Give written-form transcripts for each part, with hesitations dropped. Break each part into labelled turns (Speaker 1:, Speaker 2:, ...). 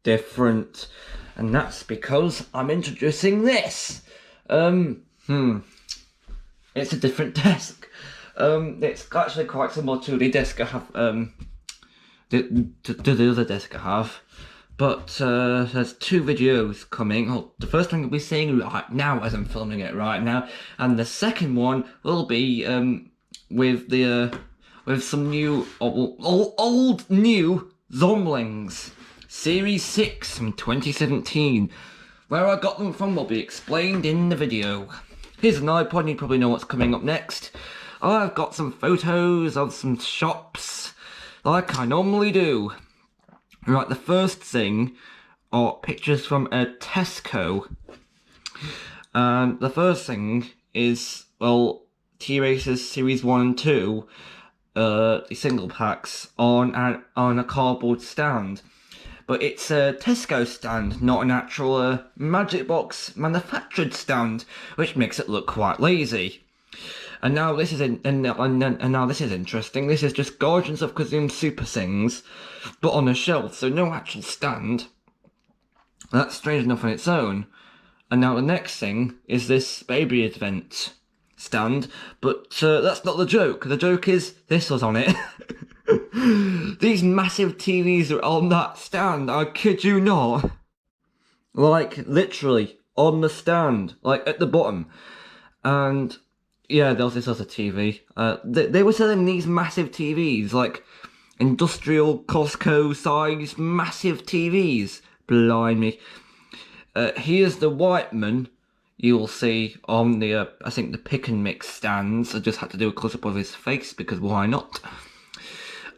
Speaker 1: Different. And that's because I'm introducing this. It's a different desk. It's actually quite similar to the desk I have, to the other desk I have. But there's two videos coming. Oh, the first one you'll be seeing right now as I'm filming it right now, and the second one will be with some new old new Zomlings Series 6 from 2017. Where I got them from will be explained in the video. Here's an iPod, you probably know what's coming up next. I've got some photos of some shops, like I normally do. Right, the first thing are pictures from a Tesco. And the first thing is, well, T-Races Series 1 and 2, the single packs, on a cardboard stand. But it's a Tesco stand, not an actual Magic Box manufactured stand, which makes it look quite lazy. And now this is now this is interesting. This is just Guardians of Kazum Super Sings, but on a shelf, so no actual stand. That's strange enough on its own. And now the next thing is this Baby Advent stand, but that's not the joke. The joke is this was on it. These massive TVs are on that stand, I kid you not. Like, literally, on the stand, like, at the bottom. And yeah, there was this other TV. They were selling these massive TVs, like industrial Costco size massive TVs. Blimey. Here's the Whiteman you'll see on the, I think the pick and mix stands. I just had to do a close-up of his face because why not?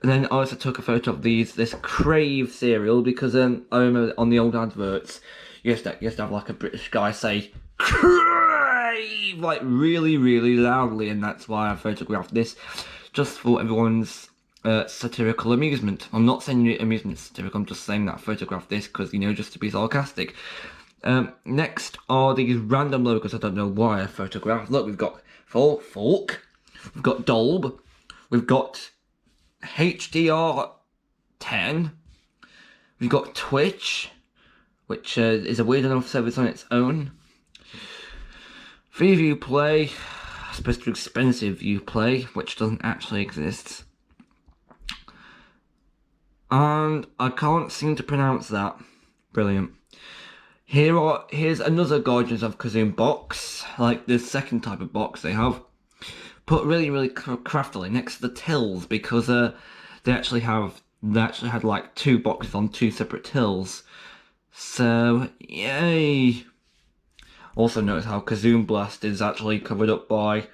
Speaker 1: And then I also took a photo of this Crave cereal because I remember on the old adverts, you used to have like a British guy say Crave like really, really loudly, and that's why I photographed this, just for everyone's satirical amusement. I'm not saying amusement is satirical, I'm just saying that I photographed this because, you know, just to be sarcastic. Next are these random logos I don't know why I photographed. Look, we've got Fork, we've got Dolb, we've got HDR10, we've got Twitch, which is a weird enough service on its own. Freeview Play, supposed to be expensive Uplay, which doesn't actually exist. And I can't seem to pronounce that. Brilliant. Here's another Guardians of Kazum box, like the second type of box they have, put really, really craftily next to the tills, because they actually had like two boxes on two separate tills. So yay! Also notice how Kazum Blast is actually covered up by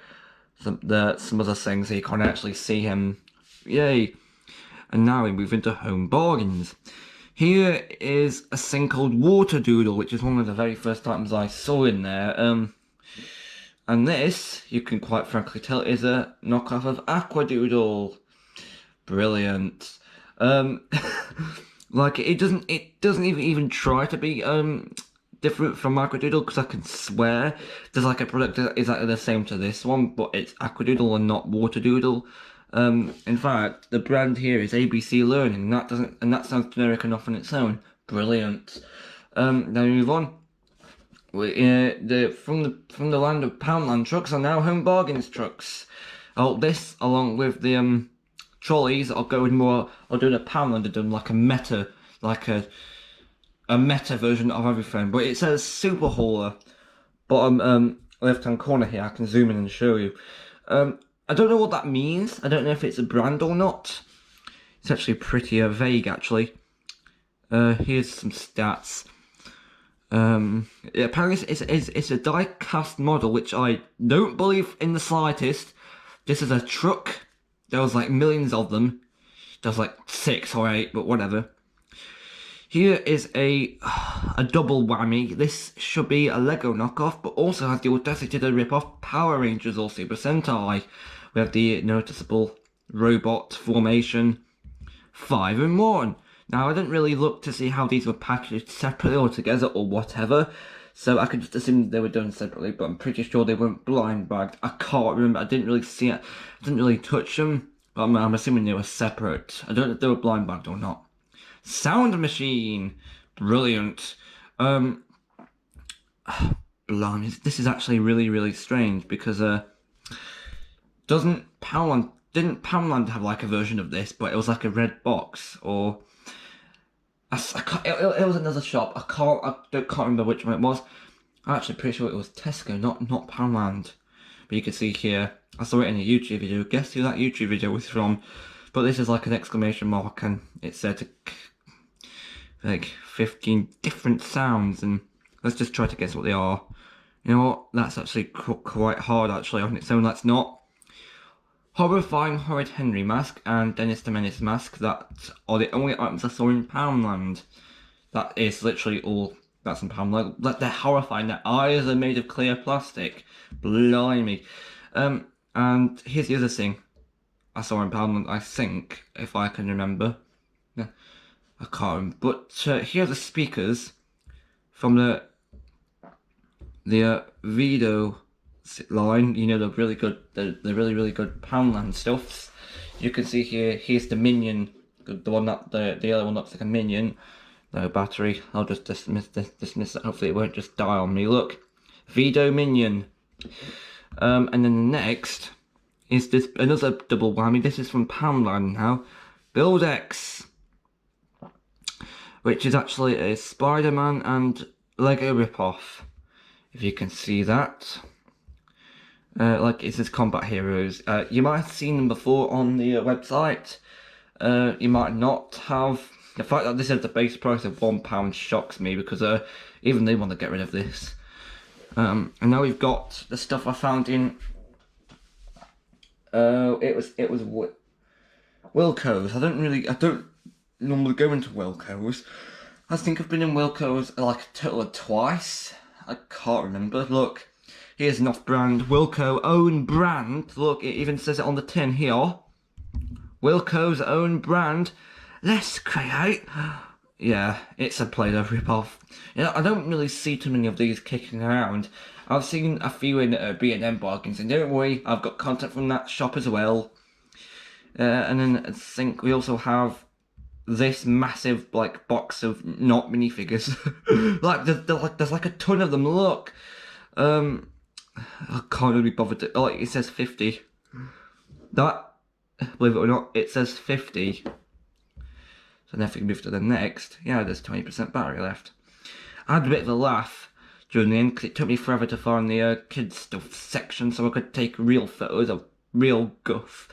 Speaker 1: some other things, so you can't actually see him. Yay! And now we move into home bargains. Here is a thing called Water Doodle, which is one of the very first items I saw in there. And this, you can quite frankly tell, is a knockoff of Aqua Doodle. Brilliant. Like it doesn't even try to be different from Aqua Doodle, because I can swear there's like a product that is exactly the same to this one, but it's Aqua Doodle and not Water Doodle. In fact, the brand here is ABC Learning, and that sounds generic enough on its own. Brilliant. Then we move on. From the land of Poundland trucks are now Home Bargains trucks. Oh, this along with the trolleys are doing a Poundland, are doing like a meta version of everything. But it says Super Hauler, bottom left hand corner here. I can zoom in and show you. I don't know what that means. I don't know if it's a brand or not. It's actually pretty vague, actually. Here's some stats. Apparently it's a die-cast model, which I don't believe in the slightest. This is a truck. There was like millions of them. There's like 6 or 8, but whatever. Here is a double whammy. This should be a Lego knockoff, but also has the audacity to rip off Power Rangers or Super Sentai. We have the noticeable robot formation 5 in 1. Now, I didn't really look to see how these were packaged separately or together or whatever, so I could just assume they were done separately, but I'm pretty sure they weren't blind bagged. I can't remember. I didn't really see it. I didn't really touch them, but I'm assuming they were separate. I don't know if they were blind bagged or not. sound machine. Brilliant. Blimey, this is actually really strange because didn't Poundland have like a version of this, but it was like a red box, or it was another shop. I can't remember which one it was. I'm actually pretty sure it was Tesco, not Poundland. But you can see here, I saw it in a YouTube video. Guess who that YouTube video was from? But this is like an exclamation mark, and it said like 15 different sounds, and let's just try to guess what they are. You know what? That's actually quite hard actually on its own. That's not. Horrifying Horrid Henry mask and Dennis the Menace mask, that are the only items I saw in Poundland. That is literally all that's in Poundland. Like, they're horrifying. Their eyes are made of clear plastic. Blimey. And here's the other thing I saw in Poundland, I think, if I can remember. Yeah, I can't remember. But here are the speakers from the Vido line, you know, the really good Poundland stuffs. You can see here, here's the minion, the one that the yellow one looks like a minion. No battery. I'll just dismiss it. Hopefully it won't just die on me. Look, Vido minion. And then the next is this another double whammy. This is from Poundland now. Build X, which is actually a Spider-Man and Lego ripoff. If you can see that. Like it says Combat Heroes. You might have seen them before on the website. You might not have. The fact that this is the base price of £1 shocks me, because even they want to get rid of this. And now we've got the stuff I found in. It was Wilko's. I don't normally go into Wilko's. I think I've been in Wilko's like a total of twice. I can't remember. Look. Here's an off-brand Wilko own brand. Look, it even says it on the tin here. Wilko's own brand. Let's create. Yeah, it's a Play-Doh rip-off. You know, I don't really see too many of these kicking around. I've seen a few in B&M bargains, and don't worry, I've got content from that shop as well. And then I think we also have this massive like box of not minifigures. There's like a ton of them. Look. I can't really be bothered to, like, it says 50. That, believe it or not, it says 50. So now if we can move to the next, yeah, there's 20% battery left. I had a bit of a laugh during the end, because it took me forever to find the kids stuff section so I could take real photos of real guff.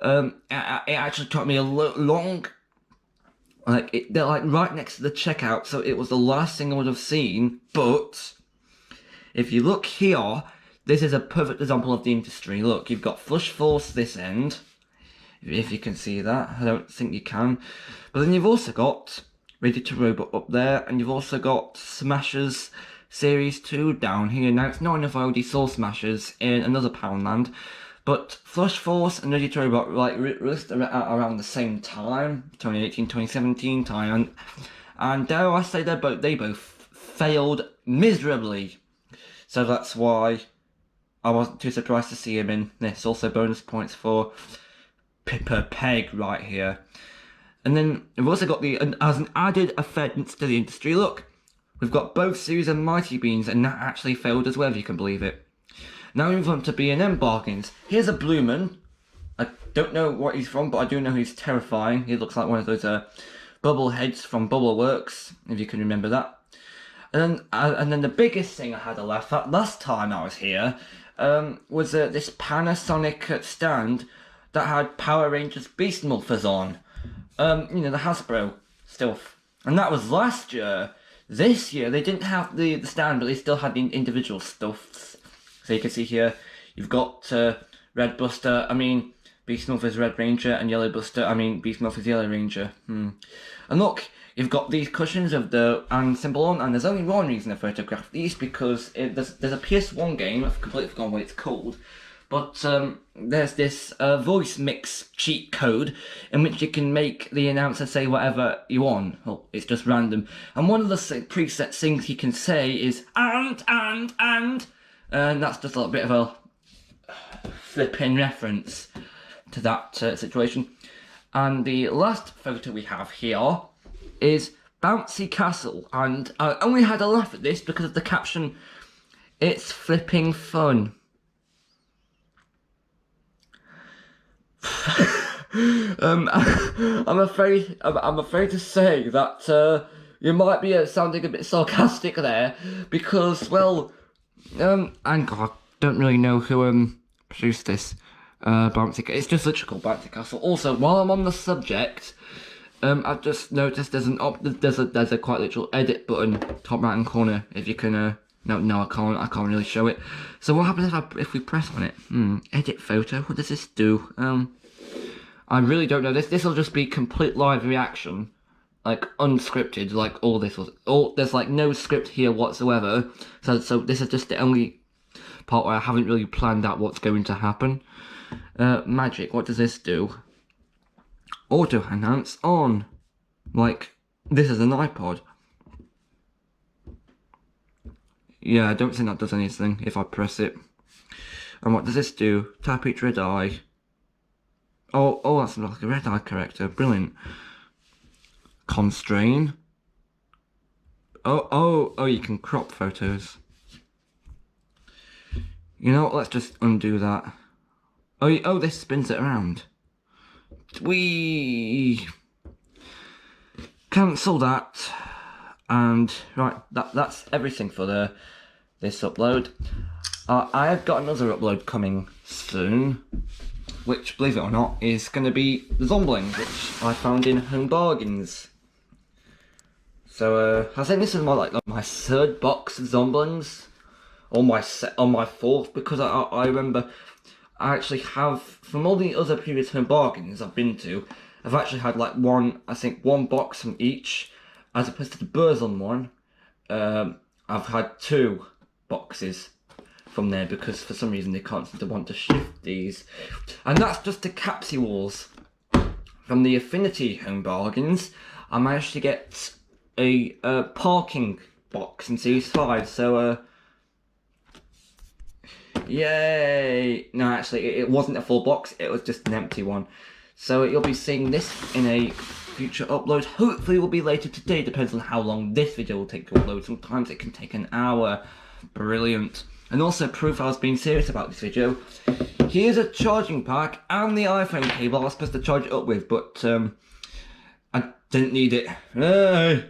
Speaker 1: It actually took me a long, like, they're like right next to the checkout, so it was the last thing I would have seen, but if you look here, this is a perfect example of the industry. Look, you've got Flush Force this end, if you can see that. I don't think you can. But then you've also got Ready to Robot up there, and you've also got Smashers Series 2 down here. Now, it's not enough I already saw Smashers in another Poundland, but Flush Force and Ready to Robot like released around the same time, 2018, 2017 time, and dare I say they both failed miserably. So that's why I wasn't too surprised to see him in this. Also bonus points for Pippa Peg right here. And then we've also got as an added offence to the industry, look, we've got both series of Mighty Beans, and that actually failed as well, if you can believe it. Now we move on to B&M bargains. Here's a Bloomin'. I don't know what he's from, but I do know he's terrifying. He looks like one of those bubble heads from Bubble Works, if you can remember that. And then the biggest thing I had a laugh at last time I was here was this Panasonic stand that had Power Rangers Beast Morphers on. You know, the Hasbro stuff. And that was last year. This year, they didn't have the stand, but they still had the individual stuffs. So you can see here, you've got Red Buster, Beast Morphers Red Ranger, and Yellow Buster, Beast Morphers Yellow Ranger. And look, you've got these cushions of the and symbol on, and there's only one reason I photographed these, because there's a PS1 game, I've completely forgotten what it's called, but there's this voice mix cheat code in which you can make the announcer say whatever you want. Well, it's just random. And one of the preset things he can say is and that's just a little bit of a flipping reference to that situation. And the last photo we have here is Bouncy Castle, and I only had a laugh at this because of the caption, "It's flipping fun." I'm afraid to say that you might be sounding a bit sarcastic there, because, well, and I don't really know who produced this Bouncy. It's just literally called Bouncy Castle. Also, while I'm on the subject, I've just noticed there's a quite literal edit button top right hand corner. If you can, no, I can't really show it. So what happens if we press on it? Edit photo. What does this do? I really don't know. This will just be complete live reaction, like unscripted. Like there's like no script here whatsoever. So this is just the only part where I haven't really planned out what's going to happen. Magic. What does this do? Auto enhance on. Like, this is an iPod. Yeah, I don't think that does anything if I press it. And what does this do? Tap each red eye. Oh, that's like a red eye character. Brilliant. Constrain. Oh, you can crop photos. You know what? Let's just undo that. Oh, this spins it around. We cancel that, and right, that's everything for this upload. I have got another upload coming soon, which, believe it or not, is going to be Zomblings, which I found in Home Bargains. So I think this is my third box of Zomblings, or my fourth, because I remember I actually have, from all the other previous Home Bargains I've been to, I've actually had like one box from each, as opposed to the Burzum one. I've had 2 boxes from there, because for some reason they can't seem to want to shift these. And that's just the capsules. From the Affinity Home Bargains, I managed to get a parking box in Series 5, so yay! No, actually, it wasn't a full box, it was just an empty one. So you'll be seeing this in a future upload. Hopefully it will be later today, depends on how long this video will take to upload. Sometimes it can take an hour. Brilliant. And also proof I was being serious about this video. Here's a charging pack and the iPhone cable I was supposed to charge it up with, but I didn't need it. Hey.